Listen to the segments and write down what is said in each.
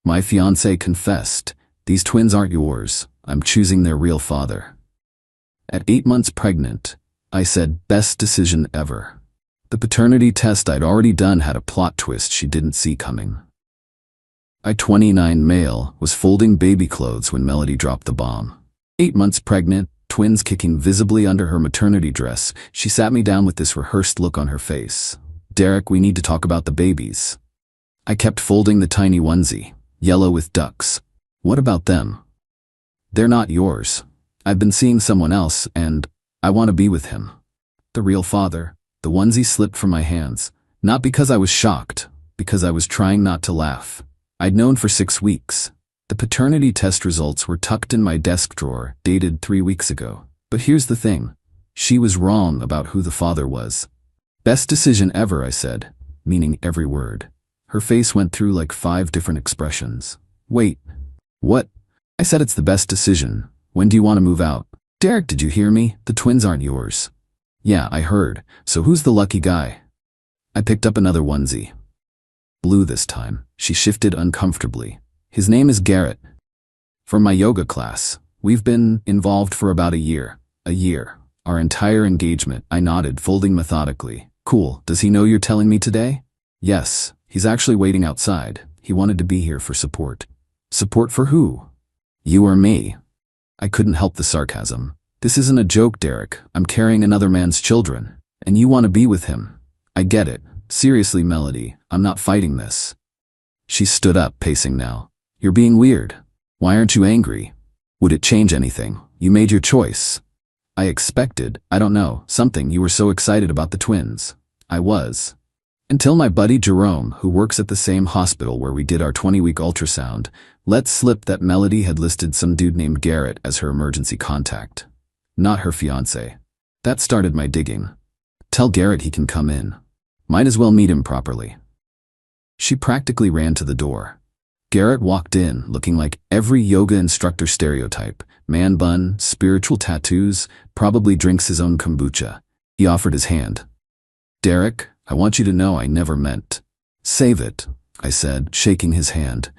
My fiancé confessed, "These twins aren't yours. I'm choosing their real father." At 8 months pregnant, I said, "Best decision ever." The paternity test I'd already done had a plot twist she didn't see coming. I, 29 male, was folding baby clothes when Melody dropped the bomb. 8 months pregnant, twins kicking visibly under her maternity dress, she sat me down with this rehearsed look on her face. "Derek, we need to talk about the babies." I kept folding the tiny onesie, yellow with ducks. "What about them?" "They're not yours. I've been seeing someone else, and I want to be with him." The real father. The onesie slipped from my hands, not because I was shocked, because I was trying not to laugh. I'd known for 6 weeks. The paternity test results were tucked in my desk drawer, dated 3 weeks ago. But here's the thing. She was wrong about who the father was. "Best decision ever," I said, meaning every word. Her face went through like 5 different expressions. "Wait. What?" I said, "It's the best decision. When do you want to move out?" "Derek, did you hear me? The twins aren't yours." "Yeah, I heard. So who's the lucky guy?" I picked up another onesie. Blue this time. She shifted uncomfortably. "His name is Garrett. From my yoga class. We've been involved for about a year. A year. Our entire engagement." I nodded, folding methodically. "Cool. Does he know you're telling me today?" "Yes. He's actually waiting outside. He wanted to be here for support." "Support for who? You or me?" I couldn't help the sarcasm. "This isn't a joke, Derek. I'm carrying another man's children. And you want to be with him. I get it. Seriously, Melody, I'm not fighting this." She stood up, pacing now. "You're being weird. Why aren't you angry? Would it change anything? You made your choice." I expected, I don't know, something. "You were so excited about the twins." I was. Until my buddy Jerome, who works at the same hospital where we did our 20-week ultrasound, let slip that Melody had listed some dude named Garrett as her emergency contact. Not her fiancé. That started my digging. "Tell Garrett he can come in. Might as well meet him properly." She practically ran to the door. Garrett walked in, looking like every yoga instructor stereotype. Man bun, spiritual tattoos, probably drinks his own kombucha. He offered his hand. "Derek, I want you to know I never meant." "Save it," I said, shaking his hand.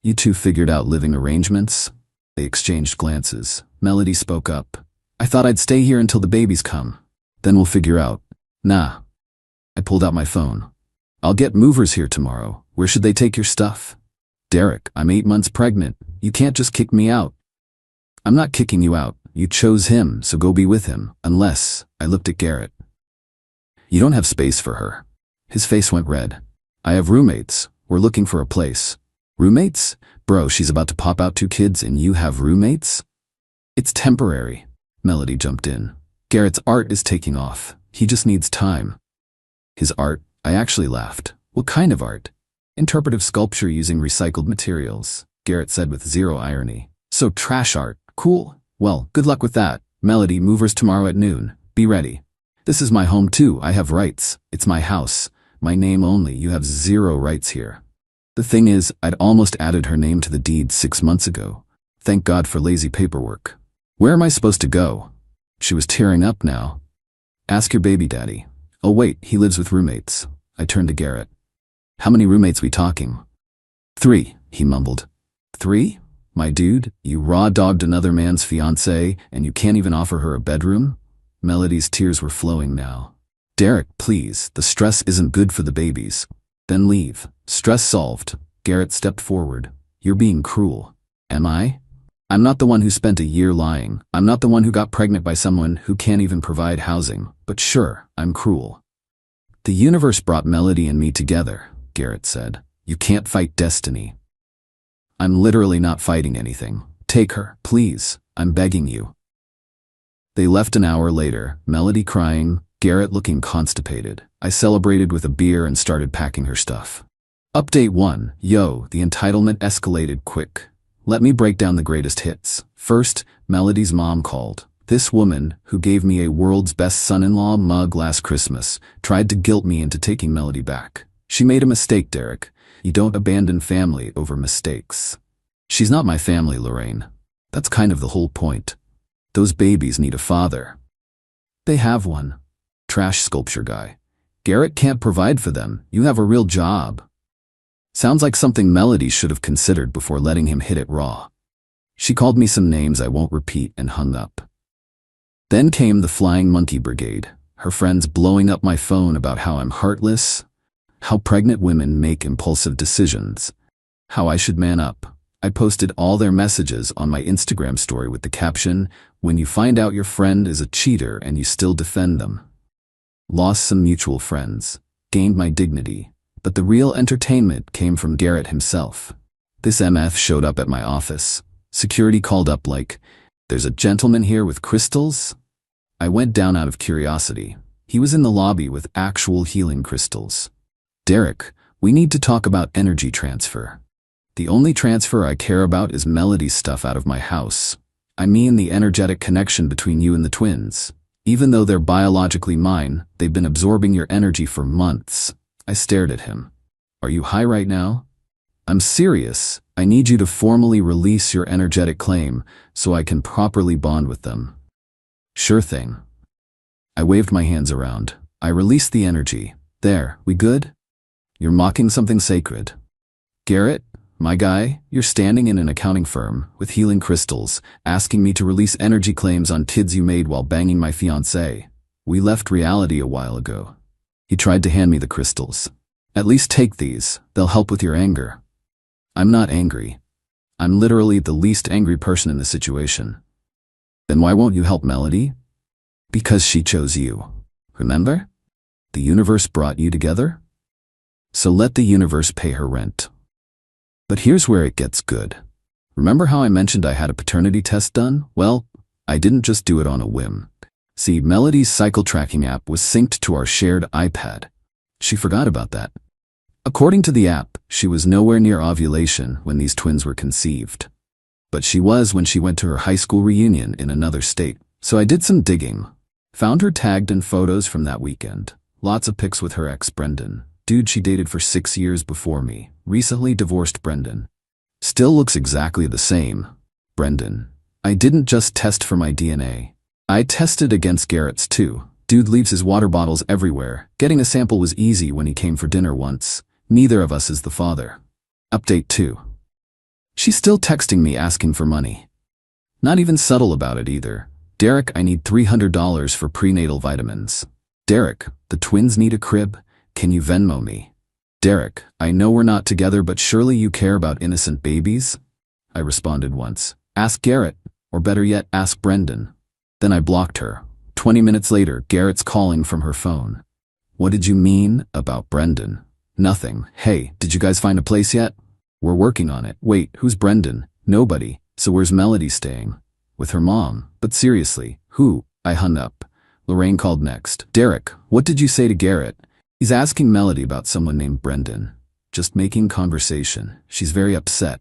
"You two figured out living arrangements?" They exchanged glances. Melody spoke up. "I thought I'd stay here until the babies come. Then we'll figure out." "Nah." I pulled out my phone. "I'll get movers here tomorrow. Where should they take your stuff?" "Derek, I'm 8 months pregnant. You can't just kick me out." "I'm not kicking you out. You chose him, so go be with him. Unless," I looked at Garrett. "You don't have space for her." His face went red. "I have roommates. We're looking for a place." "Roommates? Bro, she's about to pop out 2 kids and you have roommates?" "It's temporary." Melody jumped in. "Garrett's art is taking off. He just needs time." "His art?" I actually laughed. "What kind of art?" "Interpretive sculpture using recycled materials," Garrett said with zero irony. "So trash art. Cool. Well, good luck with that. Melody, movers tomorrow at noon. Be ready." "This is my home too. I have rights. It's my house. My name only. You have 0 rights here." The thing is, I'd almost added her name to the deed 6 months ago. Thank God for lazy paperwork. "Where am I supposed to go?" She was tearing up now. "Ask your baby daddy." "Oh wait, he lives with roommates." I turned to Garrett. "How many roommates we talking?" 3, he mumbled. 3? My dude, you raw-dogged another man's fiancée and you can't even offer her a bedroom? Melody's tears were flowing now. "Derek, please, the stress isn't good for the babies." "Then leave." Stress solved. Garrett stepped forward. "You're being cruel." "Am I?" "I'm not the one who spent a year lying. I'm not the one who got pregnant by someone who can't even provide housing. But sure, I'm cruel." "The universe brought Melody and me together," Garrett said. "You can't fight destiny." "I'm literally not fighting anything. Take her, please. I'm begging you." They left an hour later, Melody crying, Garrett looking constipated. I celebrated with a beer and started packing her stuff. Update 1. Yo, the entitlement escalated quick. Let me break down the greatest hits. First, Melody's mom called. This woman, who gave me a world's best son-in-law mug last Christmas, tried to guilt me into taking Melody back. She made a mistake, Derek. You don't abandon family over mistakes. She's not my family, Lorraine. That's kind of the whole point. Those babies need a father. They have one. Trash sculpture guy. Garrett can't provide for them. You have a real job. Sounds like something Melody should have considered before letting him hit it raw. She called me some names I won't repeat and hung up. Then came the Flying Monkey Brigade, her friends blowing up my phone about how I'm heartless, how pregnant women make impulsive decisions, how I should man up. I posted all their messages on my Instagram story with the caption, "When you find out your friend is a cheater and you still defend them." Lost some mutual friends, gained my dignity, but the real entertainment came from Garrett himself. This MF showed up at my office. Security called up like, "There's a gentleman here with crystals?" I went down out of curiosity. He was in the lobby with actual healing crystals. "Derek, we need to talk about energy transfer. The only transfer I care about is Melody's stuff out of my house. I mean the energetic connection between you and the twins. Even though they're biologically mine, they've been absorbing your energy for months." I stared at him. "Are you high right now?" "I'm serious. I need you to formally release your energetic claim so I can properly bond with them." "Sure thing." I waved my hands around. I released the energy. "There, we good?" "You're mocking something sacred." "Garrett, my guy, you're standing in an accounting firm with healing crystals, asking me to release energy claims on kids you made while banging my fiancée. We left reality a while ago." He tried to hand me the crystals. "At least take these. They'll help with your anger." "I'm not angry. I'm literally the least angry person in the situation." "Then why won't you help Melody?" "Because she chose you. Remember? The universe brought you together? So let the universe pay her rent." But here's where it gets good. Remember how I mentioned I had a paternity test done? Well, I didn't just do it on a whim. See, Melody's cycle tracking app was synced to our shared iPad. She forgot about that. According to the app, she was nowhere near ovulation when these twins were conceived. But she was when she went to her high school reunion in another state. So I did some digging. Found her tagged in photos from that weekend. Lots of pics with her ex Brendan. Dude she dated for 6 years before me. Recently divorced Brendan. Still looks exactly the same. Brendan. I didn't just test for my DNA. I tested against Garrett's too. Dude leaves his water bottles everywhere. Getting a sample was easy when he came for dinner once. Neither of us is the father. Update 2. She's still texting me asking for money. Not even subtle about it either. "Derek, I need $300 for prenatal vitamins." "Derek, the twins need a crib. Can you Venmo me?" "Derek, I know we're not together, but surely you care about innocent babies?" I responded once. "Ask Garrett, or better yet, ask Brendan." Then I blocked her. 20 minutes later, Garrett's calling from her phone. "What did you mean about Brendan?" "Nothing. Hey, did you guys find a place yet?" "We're working on it." "Wait, who's Brendan?" "Nobody. So where's Melody staying?" "With her mom." "But seriously, who?" I hung up. Lorraine called next. "Derek, what did you say to Garrett?" "He's asking Melody about someone named Brendan." "Just making conversation. She's very upset."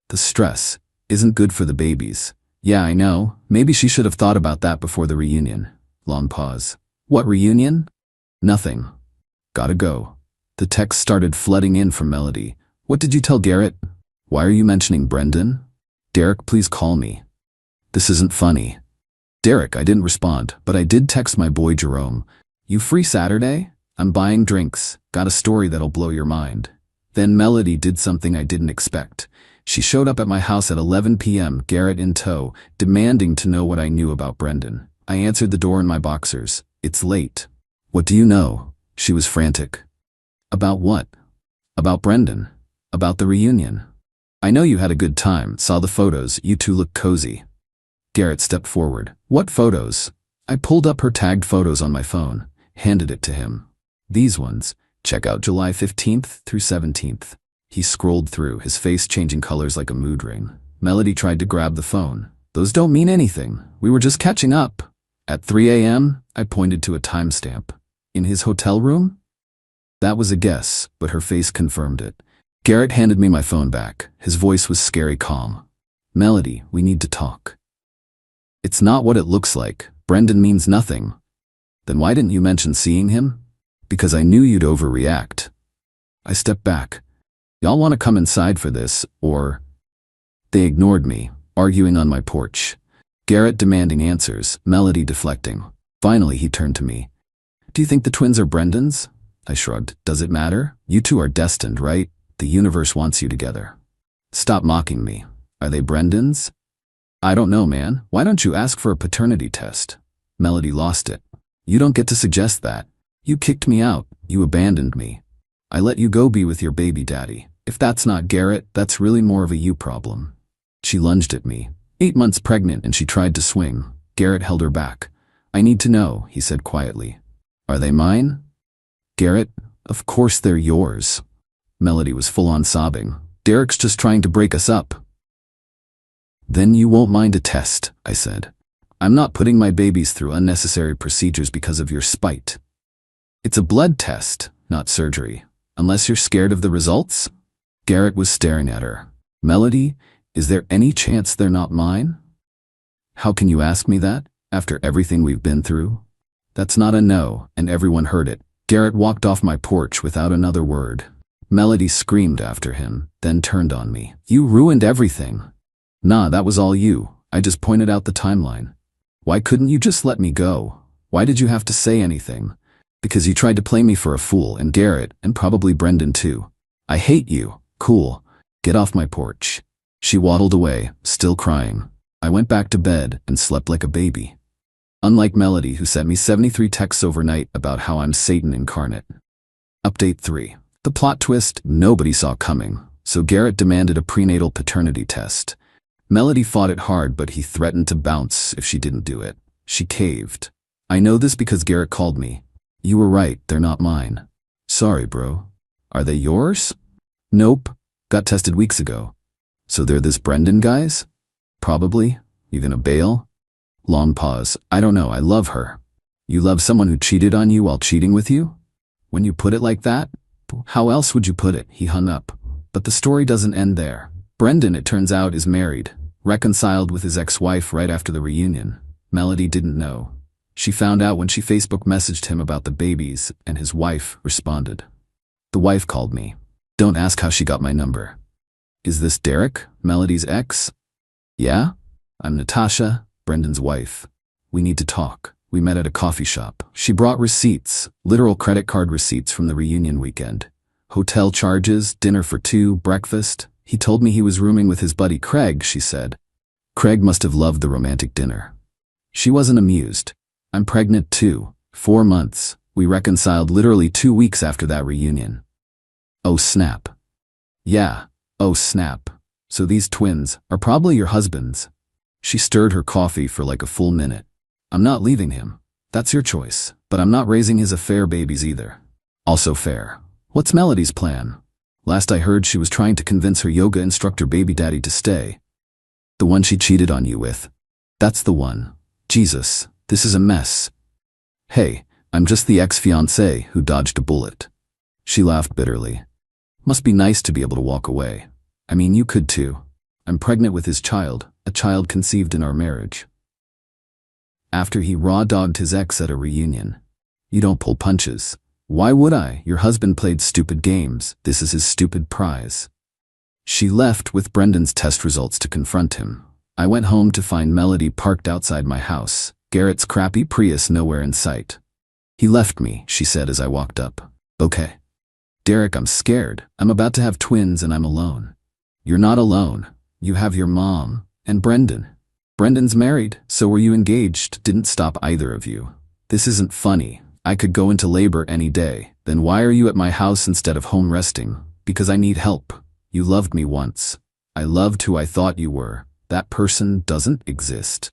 "The stress isn't good for the babies." "Yeah, I know. Maybe she should have thought about that before the reunion." Long pause. "What reunion?" "Nothing. Gotta go." The text started flooding in from Melody. "What did you tell Garrett?" "Why are you mentioning Brendan?" "Derek, please call me." "This isn't funny." "Derek," I didn't respond, but I did text my boy Jerome. "You free Saturday? I'm buying drinks. Got a story that'll blow your mind." Then Melody did something I didn't expect. She showed up at my house at 11 p.m., Garrett in tow, demanding to know what I knew about Brendan. I answered the door in my boxers. "It's late." "What do you know?" She was frantic. "About what?" "About Brendan. About the reunion. I know you had a good time, saw the photos, you two look cozy." Garrett stepped forward. "What photos?" I pulled up her tagged photos on my phone, handed it to him. "These ones. Check out July 15th through 17th. He scrolled through, his face changing colors like a mood ring. Melody tried to grab the phone. "Those don't mean anything. We were just catching up." At 3 a.m., I pointed to a timestamp. "In his hotel room?" That was a guess, but her face confirmed it. Garrett handed me my phone back. His voice was scary calm. "Melody, we need to talk. It's not what it looks like. Brendan means nothing." "Then why didn't you mention seeing him?" "Because I knew you'd overreact." I stepped back. "Y'all want to come inside for this, or?" They ignored me, arguing on my porch. Garrett demanding answers, Melody deflecting. Finally, he turned to me. "Do you think the twins are Brendan's?" I shrugged. "Does it matter? You two are destined, right? The universe wants you together. Stop mocking me. Are they Brendan's? I don't know, man. Why don't you ask for a paternity test? Melody lost it. You don't get to suggest that. You kicked me out. You abandoned me. I let you go be with your baby daddy. If that's not Garrett, that's really more of a you problem. She lunged at me. 8 months pregnant and she tried to swing. Garrett held her back. I need to know, he said quietly. Are they mine? Garrett, of course they're yours. Melody was full on sobbing. Derek's just trying to break us up. Then you won't mind a test, I said. I'm not putting my babies through unnecessary procedures because of your spite. It's a blood test, not surgery. Unless you're scared of the results? Garrett was staring at her. Melody, is there any chance they're not mine? How can you ask me that, after everything we've been through? That's not a no, and everyone heard it. Garrett walked off my porch without another word. Melody screamed after him, then turned on me. You ruined everything. Nah, that was all you. I just pointed out the timeline. Why couldn't you just let me go? Why did you have to say anything? Because you tried to play me for a fool, and Garrett, and probably Brendan too. I hate you. Cool. Get off my porch. She waddled away, still crying. I went back to bed and slept like a baby. Unlike Melody, who sent me 73 texts overnight about how I'm Satan incarnate. Update 3. The plot twist nobody saw coming, so Garrett demanded a prenatal paternity test. Melody fought it hard, but he threatened to bounce if she didn't do it. She caved. I know this because Garrett called me. You were right, they're not mine. Sorry, bro. Are they yours? Nope. Got tested weeks ago. So they're this Brendan guy's? Probably. You gonna bail? Long pause. I don't know, I love her. You love someone who cheated on you while cheating with you? When you put it like that? How else would you put it? He hung up. But the story doesn't end there. Brendan, it turns out, is married, reconciled with his ex-wife right after the reunion. Melody didn't know. She found out when she Facebook messaged him about the babies, and his wife responded. The wife called me. Don't ask how she got my number. Is this Derek, Melody's ex? Yeah? I'm Natasha, Brendan's wife. We need to talk. We met at a coffee shop. She brought receipts, literal credit card receipts from the reunion weekend. Hotel charges, dinner for two, breakfast. He told me he was rooming with his buddy Craig, she said. Craig must have loved the romantic dinner. She wasn't amused. I'm pregnant too. 4 months. We reconciled literally 2 weeks after that reunion. Oh snap. Yeah. Oh snap. So these twins are probably your husband's. She stirred her coffee for like a full minute. I'm not leaving him. That's your choice. But I'm not raising his affair babies either. Also fair. What's Melody's plan? Last I heard, she was trying to convince her yoga instructor baby daddy to stay. The one she cheated on you with. That's the one. Jesus, this is a mess. Hey, I'm just the ex-fiancée who dodged a bullet. She laughed bitterly. Must be nice to be able to walk away. I mean, you could too. I'm pregnant with his child, a child conceived in our marriage. After he raw-dogged his ex at a reunion. You don't pull punches. Why would I? Your husband played stupid games. This is his stupid prize. She left with Brendan's test results to confront him. I went home to find Melody parked outside my house, Garrett's crappy Prius nowhere in sight. He left me, she said as I walked up. Okay. Derek, I'm scared. I'm about to have twins and I'm alone. You're not alone. You have your mom and Brendan. Brendan's married, so were you engaged? Didn't stop either of you. This isn't funny. I could go into labor any day. Then why are you at my house instead of home resting? Because I need help. You loved me once. I loved who I thought you were. That person doesn't exist.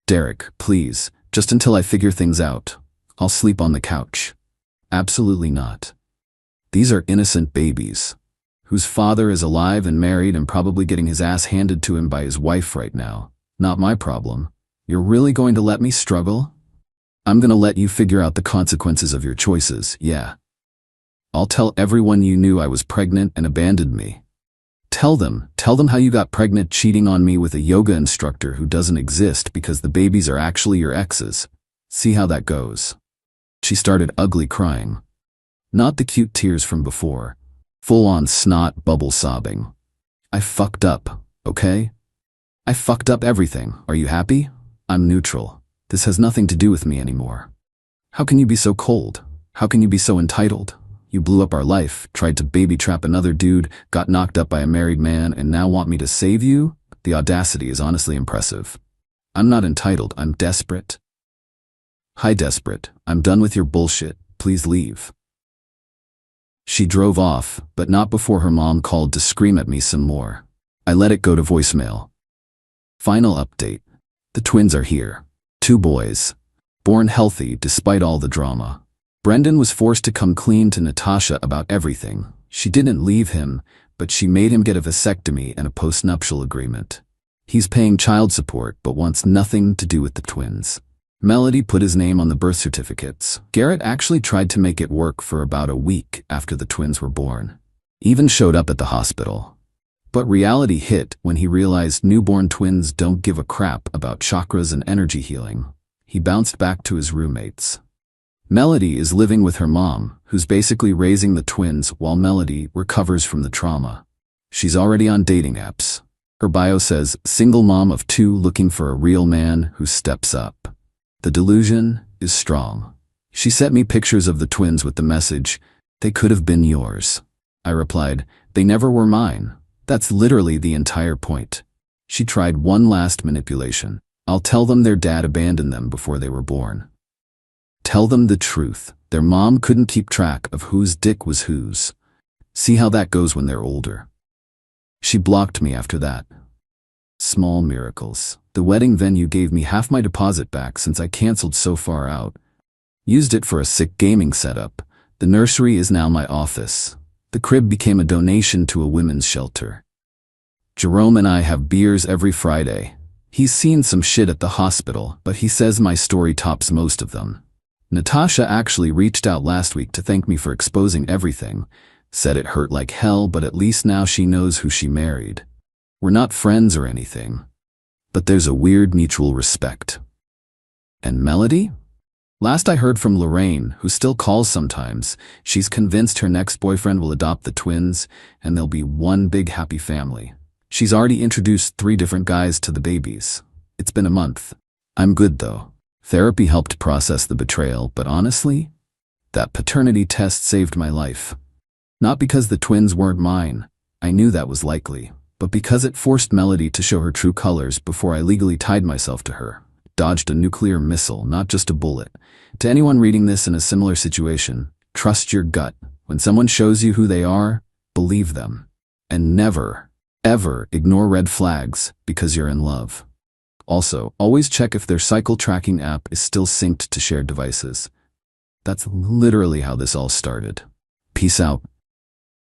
Derek, please, just until I figure things out. I'll sleep on the couch. Absolutely not. These are innocent babies, whose father is alive and married and probably getting his ass handed to him by his wife right now. Not my problem. You're really going to let me struggle? I'm gonna let you figure out the consequences of your choices, yeah. I'll tell everyone you knew I was pregnant and abandoned me. Tell them how you got pregnant cheating on me with a yoga instructor who doesn't exist because the babies are actually your ex's. See how that goes. She started ugly crying. Not the cute tears from before. Full-on snot bubble sobbing. I fucked up, okay? I fucked up everything. Are you happy? I'm neutral. This has nothing to do with me anymore. How can you be so cold? How can you be so entitled? You blew up our life, tried to baby trap another dude, got knocked up by a married man, and now want me to save you? The audacity is honestly impressive. I'm not entitled, I'm desperate. Hi, desperate. I'm done with your bullshit. Please leave. She drove off, but not before her mom called to scream at me some more. I let it go to voicemail. Final update. The twins are here. 2 boys. Born healthy despite all the drama. Brendan was forced to come clean to Natasha about everything. She didn't leave him, but she made him get a vasectomy and a postnuptial agreement. He's paying child support but wants nothing to do with the twins. Melody put his name on the birth certificates. Garrett actually tried to make it work for about a week after the twins were born. Even showed up at the hospital. But reality hit when he realized newborn twins don't give a crap about chakras and energy healing. He bounced back to his roommates. Melody is living with her mom, who's basically raising the twins while Melody recovers from the trauma. She's already on dating apps. Her bio says, single mom of 2 looking for a real man who steps up. The delusion is strong. She sent me pictures of the twins with the message, they could have been yours. I replied, they never were mine. That's literally the entire point. She tried one last manipulation. I'll tell them their dad abandoned them before they were born. Tell them the truth. Their mom couldn't keep track of whose dick was whose. See how that goes when they're older. She blocked me after that. Small miracles. The wedding venue gave me half my deposit back since I canceled so far out. Used it for a sick gaming setup. The nursery is now my office. The crib became a donation to a women's shelter. Jerome and I have beers every Friday. He's seen some shit at the hospital, but he says my story tops most of them. Natasha actually reached out last week to thank me for exposing everything. Said it hurt like hell, but at least now she knows who she married. We're not friends or anything, but there's a weird mutual respect. And Melody? Last I heard from Lorraine, who still calls sometimes, she's convinced her next boyfriend will adopt the twins, and they'll be one big happy family. She's already introduced 3 different guys to the babies. It's been a month. I'm good though. Therapy helped process the betrayal, but honestly, that paternity test saved my life. Not because the twins weren't mine, I knew that was likely, but because it forced Melody to show her true colors before I legally tied myself to her. Dodged a nuclear missile, not just a bullet. To anyone reading this in a similar situation, trust your gut. When someone shows you who they are, believe them. And never, ever ignore red flags because you're in love. Also, always check if their cycle tracking app is still synced to shared devices. That's literally how this all started. Peace out.